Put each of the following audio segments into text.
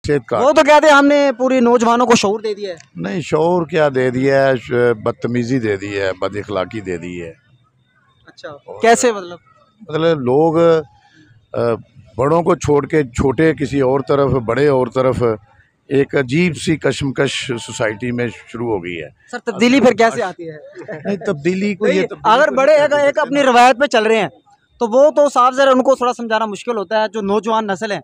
सेहत कार्ड। वो तो कहते हैं हमने पूरी नौजवानों को शऊर दे दिया है। नहीं, शऊर क्या दे दिया है, बदतमीजी दे दी है, बद इखलाकी दे दी है। अच्छा, कैसे मतलब लोग बड़ों को छोड़ के छोटे किसी और तरफ, बड़े और तरफ, एक अजीब सी कशमकश सोसाइटी में शुरू हो गई है। सर तब्दीली फिर कैसे आती है? नहीं, तब्दीली को ये अगर बड़े एक अपनी रवायत पे चल रहे हैं तो वो तो साफ ज़रा उनको थोड़ा समझाना मुश्किल होता है। जो नौजवान नस्ल है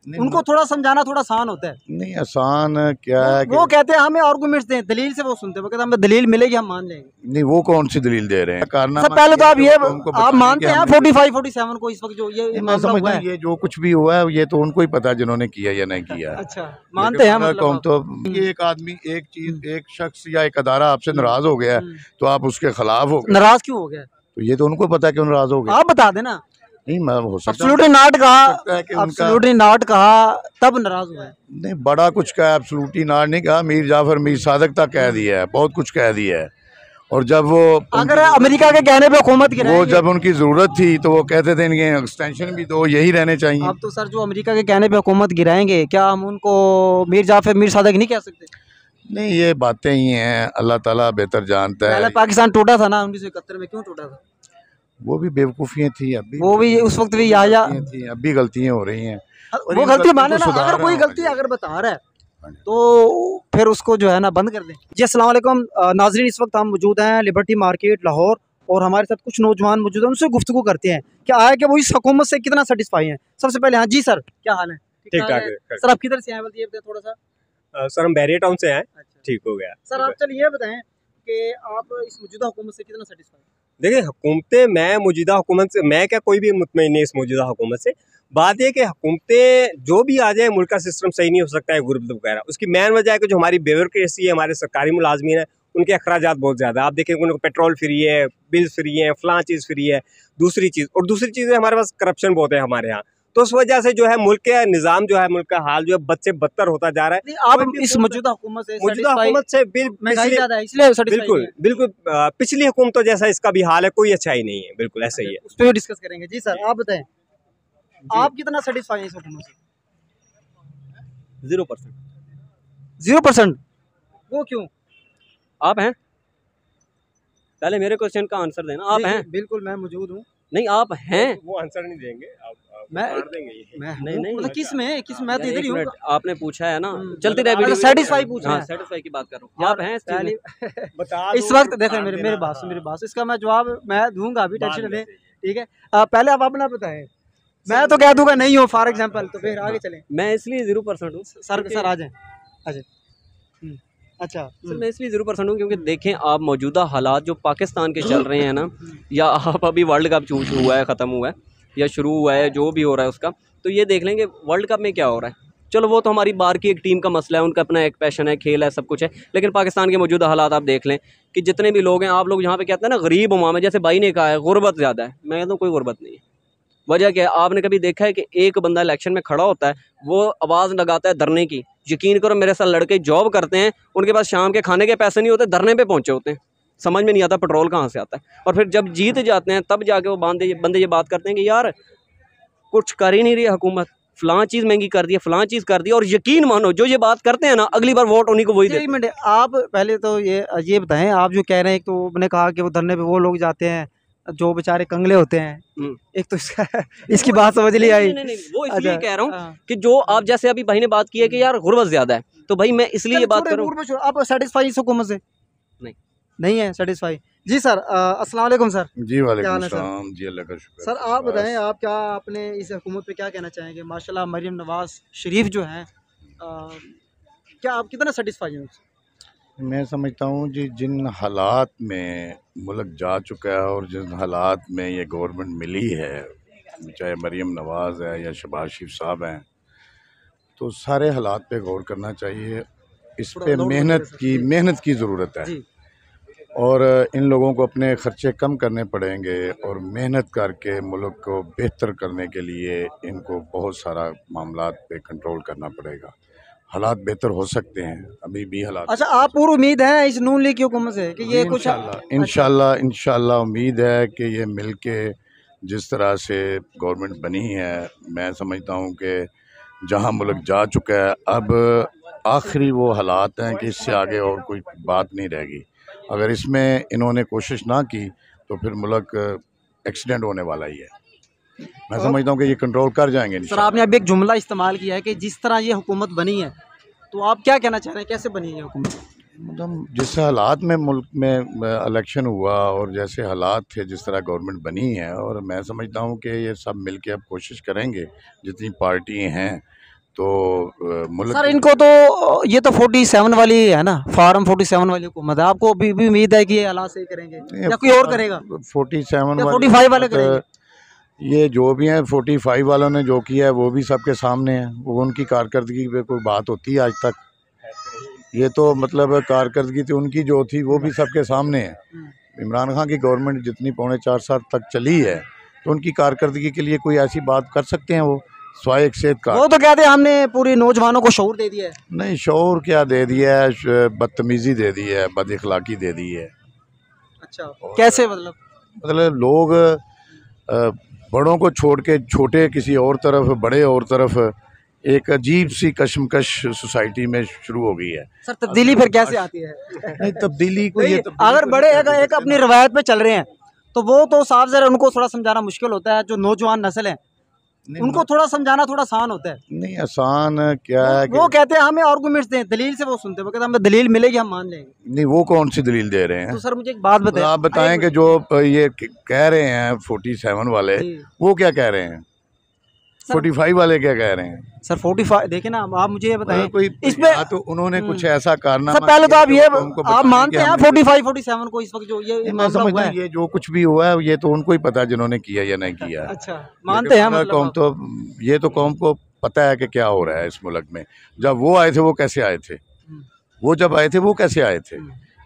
उनको थोड़ा समझाना थोड़ा आसान होता है। नहीं, आसान क्या है वो कहते हैं हमें आर्गुमेंट्स दें, दलील से वो सुनते हैं, वो कहते हैं हमें दलील मिलेगी हम मान लेंगे। नहीं, वो कौन सी दलील दे रहे हैं? सर पहले तो आप मानते हैं 45 47 को इस वक्त जो ये मैं समझता हूँ ये जो कुछ भी हुआ है ये तो उनको ही पता जिन्होंने किया या नहीं किया। अच्छा, मानते हैं कौन तो ये एक आदमी, एक चीज, एक शख्स या एक अदारा आपसे नाराज हो गया तो आप उसके खिलाफ हो गए। नाराज क्यों हो गया? तो ये तो उनको पता क्यों नाराज हो गया। आप बता देना। नहीं, मैं हो सकता एब्सोल्युटली नॉट कहा, एब्सोल्युटली नॉट कहा तब नाराज हुआ है। नहीं, बड़ा कुछ कहा, एब्सोल्युटली नॉट नहीं कहा। मीर जाफर, मीर सादक तक कह दिया है, बहुत कुछ कह दिया है। और जब वो अगर अमेरिका के कहने पे हुकूमत की, वो जब उनकी जरूरत थी तो वो कहते थे इनके एक्सटेंशन भी दो, यही रहने चाहिए। अब तो सर जो अमेरिका के कहने पे हुकूमत गिराएंगे, क्या हम उनको मीर जाफर मीर सादक नहीं कह सकते? नहीं, ये बातें ही हैं, अल्लाह ताला बेहतर जानता है। पाकिस्तान टूटा था ना 1971 में, क्यों टूटा था? वो भी बेवकूफ़ियाँ थी, अभी वो भी उस वक्त भी या थी, अब भी गलतियाँ हो रही हैं। वो गलती माने ना, अगर कोई गलती अगर बता रहा है तो फिर उसको जो है ना बंद कर दें। जी अस्सलाम वालेकुम नाज़रीन, इस वक्त हम मौजूद हैं लिबर्टी मार्केट लाहौर और हमारे साथ कुछ नौजवान मौजूद हैं, उनसे गुफ्तगू करते हैं क्या आया कि वो इस हुकूमत से कितना सेटिस्फाई हैं। सबसे पहले हाँ जी सर, क्या हाल है? ठीक ठाक है सर। आप किधर से आए बताइए थोड़ा सा। सर हम बैरियर टाउन से आए। ठीक हो गया सर। आप चलिए ये बताएं कि आप इस मौजूदा हुकूमत से कितना सेटिस्फाई? देखिए, हुकूमतें, मैं मौजूदा हुकूमत से, मैं क्या कोई भी मुतमईन नहीं इस मौजूदा हुकूमत से। बात यह कि हुकूमतें जो भी आ जाए, मुल्क का सिस्टम सही नहीं हो सकता है, गुर्बत वगैरह। उसकी मेन वजह है कि जो हमारी ब्यूरोक्रेसी है, हमारे सरकारी मुलाजमीन है, उनके अखराजात बहुत ज़्यादा। आप देखें उनको पेट्रोल फ्री है, बिल्स फ्री है, फलां चीज़ फ्री है। दूसरी चीज़ है हमारे पास करप्शन बहुत है हमारे यहाँ। तो उस वजह से जो है मुल्क का निज़ाम जो है, मुल्क का हाल जो है बद से बदतर होता जा रहा है। आप इस मौजूदा हुकूमत से बिल्कुल बिल्कुल पिछली हुकूमतों जैसा इसका भी हाल है, कोई अच्छा ही नहीं है। बिल्कुल ऐसा ही है, उस पर डिस्कस करेंगे। जी सर, आप बताएं आप कितना सेटिस्फाई है इस हुकूमत से? 0%। 0%? वो क्यों? आप हैं, पहले मेरे क्वेश्चन का आंसर देना। आप हैं? बिल्कुल, मैं मौजूद हूँ। नहीं, आप हैं। वो आंसर नहीं देंगे, आप मैं देंगे। नहीं मतलब किस में मैं तो इधर ही हूँ। आपने पूछा है ना, चलती रहे वीडियो। सेटिस्फाई पूछा है, सेटिस्फाई की बात कर रहा हूँ। आप हैं बता इस वक्त? देखें मेरे बात इसका मैं जवाब मैं दूंगा अभी, टेंशन नहीं, ठीक है। पहले आप अपना बताएं, मैं तो कह दूंगा नहीं हो फॉर एग्जांपल, तो फिर आगे चलें। मैं इसलिए 0% हूँ सर आ जाएं। अच्छा सर, मैं इसलिए 0% हूँ क्योंकि देखें आप मौजूदा हालात जो पाकिस्तान के चल रहे हैं ना, या आप अभी वर्ल्ड कप हुआ है, ख़त्म हुआ है या शुरू हुआ है, जो भी हो रहा है उसका, तो ये देख लेंगे वर्ल्ड कप में क्या हो रहा है। चलो वो तो हमारी बाहर की एक टीम का मसला है, उनका अपना एक पैशन है, खेल है, सब कुछ है। लेकिन पाकिस्तान के मौजूदा हालात आप देख लें कि जितने भी लोग हैं, आप लोग यहाँ पे कहते हैं ना गरीब उमा में, जैसे भाई ने कहा है गुर्बत ज़्यादा है। मैं कहता हूँ कोई गुर्बत नहीं है। वजह क्या है? आपने कभी देखा है कि एक बंदा इलेक्शन में खड़ा होता है, वो आवाज़ लगाता है धरने की। यकीन करो मेरे साथ लड़के जॉब करते हैं, उनके पास शाम के खाने के पैसे नहीं होते, धरने पे पहुंचे होते हैं। समझ में नहीं आता पेट्रोल कहाँ से आता है। और फिर जब जीत जाते हैं तब जाके वो बंदे ये बात करते हैं कि यार कुछ कर ही नहीं रही हुकूमत, फलां चीज़ महंगी कर दी है, फलां चीज़ कर दी है। और यकीन मानो जो ये बात करते हैं ना, अगली बार वोट उन्हीं को वही देते हैं। आप पहले तो ये बताएं, आप जो कह रहे हैं, तो मैंने कहा कि वो धरने पे वो लोग जाते हैं जो बेचारे कंगले होते हैं। एक तो इसकी बात समझ नहीं आई। नहीं, वो इसलिए कह रहा हूँ कि जो आप जैसे अभी भाई ने बात की है कि यार गुर्बत ज्यादा है, तो भाई मैं इसलिए ये बात कर रहा हूँ। आप सेटिस्फाई इस हुकूमत से? नहीं है सेटिस्फाई। जी सर, अस्सलाम वालेकुम सर। जी वालेकुम सलाम। जी अल्लाह का शुक्र। सर आप बताएं, आप क्या अपने इस हुकूमत पे क्या कहना चाहेंगे? माशाल्लाह मरियम नवाज शरीफ जो हैं, क्या आप कितना सेटिस्फाई हैं उससे? मैं समझता हूँ जी, जिन हालात में मुल्क जा चुका है और जिन हालात में ये गवर्नमेंट मिली है, चाहे मरियम नवाज़ है या शहबाज शरीफ साहब हैं, तो सारे हालात पे गौर करना चाहिए। इस पे मेहनत की ज़रूरत है और इन लोगों को अपने ख़र्चे कम करने पड़ेंगे और मेहनत करके मुल्क को बेहतर करने के लिए इनको बहुत सारा मामलात पे कंट्रोल करना पड़ेगा। हालात बेहतर हो सकते हैं, अभी भी हालात। अच्छा, आप पूरी उम्मीद है इस नून लीग की हुकूमत से कि ये कुछ इंशाल्लाह उम्मीद है कि ये मिलके जिस तरह से गवर्नमेंट बनी है, मैं समझता हूँ कि जहाँ मुल्क जा चुका है, अब आखिरी वो हालात हैं कि इससे आगे और कोई बात नहीं रहेगी। अगर इसमें इन्होंने कोशिश ना की तो फिर मुल्क एक्सीडेंट होने वाला ही है। मैं समझता हूँ कि ये कंट्रोल कर जाएंगे सर इंशाल्लाह। आपने अभी एक जुमला इस्तेमाल किया है कि जिस तरह ये हुकूमत बनी है, तो आप क्या कहना चाह रहे हैं, कैसे बनी है हुकूमत? मतलब जिस हालात में मुल्क में इलेक्शन हुआ और जैसे हालात थे, जिस तरह गवर्नमेंट बनी है, और मैं समझता हूँ कि ये सब मिल के अब कोशिश करेंगे, जितनी पार्टी हैं, तो मुल्क सर इनको तो ये तो 47 वाली है ना, फार्म 47 वाली हुकूमत है, आपको अभी भी उम्मीद है कि ये हालात सही करेंगे या कोई और करेगा? 47 या वाली 45 वाले करेंगे? ये जो भी हैं 45 वालों ने जो किया है वो भी सबके सामने है। वो उनकी कारकर्दगी पे कोई बात होती है आज तक? ये तो मतलब कारकर्दगी थी उनकी जो थी वो भी सबके सामने है। इमरान खान की गवर्नमेंट जितनी 4.5 साल तक चली है, तो उनकी कारकर्दगी के लिए कोई ऐसी बात कर सकते हैं वो स्वाय एक सेहत का? वो तो कहते हैं हमने पूरी नौजवानों को शऊर दे दिया है। नहीं, शऊर क्या दे दिया है, बदतमीजी दे दी है, बद इखलाकी दे दी है। अच्छा, कैसे मतलब लोग बड़ों को छोड़ के छोटे किसी और तरफ, बड़े और तरफ, एक अजीब सी कशमकश सोसाइटी में शुरू हो गई है। सर तब्दीली फिर कैसे आती है? नहीं, तब्दीली को ये अगर बड़े एक अपनी रवायत पे चल रहे हैं तो वो तो साफ ज़रा उनको थोड़ा समझाना मुश्किल होता है। जो नौजवान नस्ल है उनको थोड़ा समझाना थोड़ा आसान होता है। नहीं, आसान क्या है वो कहते हैं हमें आर्गूमेंट्स दें, दलील से वो सुनते हैं, वो कहते हैं हमें दलील मिलेगी हम मान लेंगे। नहीं, वो कौन सी दलील दे रहे हैं? तो सर मुझे एक बात बताएं, आप बताएं कि जो ये कह रहे हैं 47 वाले, वो क्या कह रहे हैं? 45 वाले क्या कह रहे हैं? सर 45 देखे ना, आप मुझे ये बताएं कोई इसमें तो उन्होंने कुछ ऐसा करना। सर पहले तो आप ये आप मानते हैं 45 47 को इस वक्त जो ये मैं समझता हूं ये जो कुछ भी हुआ है ये तो उनको ही पता जिन्होंने किया या नहीं किया। अच्छा, मानते हैं मतलब कौम तो ये तो कौम को पता है कि क्या हो रहा है इस मुल्क में। जब वो आए थे वो कैसे आए थे, वो जब आए थे वो कैसे आए थे।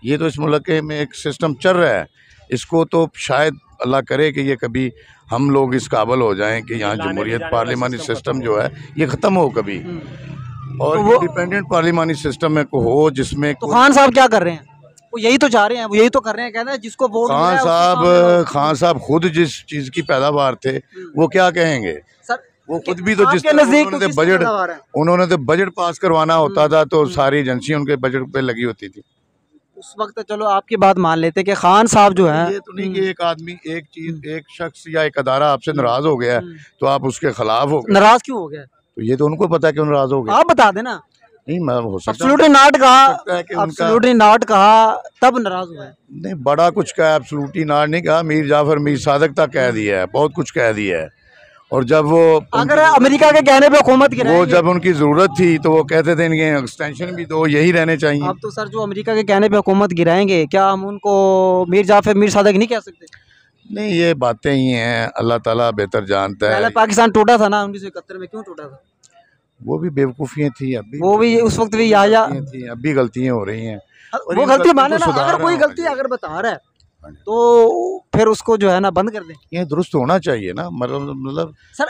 ये तो इस मुल्क में एक सिस्टम चल रहा है, इसको तो शायद अल्लाह करे कि ये कभी हम लोग इस काबिल हो जाएं कि यहाँ जमहूरियत पार्लिमानी सिस्टम जो है ये ख़त्म हो कभी, और इंडिपेंडेंट पार्लिमानी मिनिस्टर में को हो जिसमें तो खान साहब क्या कर रहे हैं? वो यही तो चाह रहे हैं, वो यही तो कर रहे हैं, कहते हैं जिसको वोट खान साहब खुद जिस चीज़ की पैदावार थे वो क्या कहेंगे? वो खुद भी तो जिस उन्होंने तो बजट पास करवाना होता था तो सारी एजेंसी उनके बजट पे लगी होती थी उस वक्त। चलो आपकी बात मान लेते कि खान साहब जो है, ये तो नहीं कि एक आदमी एक चीज एक शख्स या एक अदारा आपसे नाराज हो गया तो आप उसके खिलाफ हो गए। नाराज क्यों हो गया? तो ये तो उनको पता है क्यों नाराज हो गया। आप बता देना। नहीं, मैं हो सकता एब्सोल्युटली नॉट कहा, एब्सोल्युटली नॉट कहा तब नाराज हुआ है। नहीं, बड़ा कुछ कहा, एब्सोल्युटली नॉट नहीं कहा। मीर जाफर मीर सादक तक कह दिया है, बहुत कुछ कह दिया है। और जब वो अगर अमेरिका के कहने पे हुकूमत गिराएंगे, वो जब उनकी जरूरत थी तो वो कहते थे इनके एक्सटेंशन भी दो, यही रहने चाहिए। अब तो सर जो अमेरिका के कहने पे हुकूमत गिराएंगे, क्या हम उनको मीर जाफर मीर सादक नहीं कह सकते? नहीं, ये बातें ही हैं, अल्लाह ताला बेहतर जानता है। पहले पाकिस्तान टूटा था ना 1971 में, क्यों टूटा था? वो भी बेवकूफ़ियाँ थी, अभी वो भी उस वक्त भी या थी, अब भी गलतियाँ हो रही हैं। वो गलती माने ना, अगर कोई गलती अगर बता रहा है तो फिर उसको जो है ना बंद कर दें। ये दुरुस्त होना चाहिए ना, मतलब सर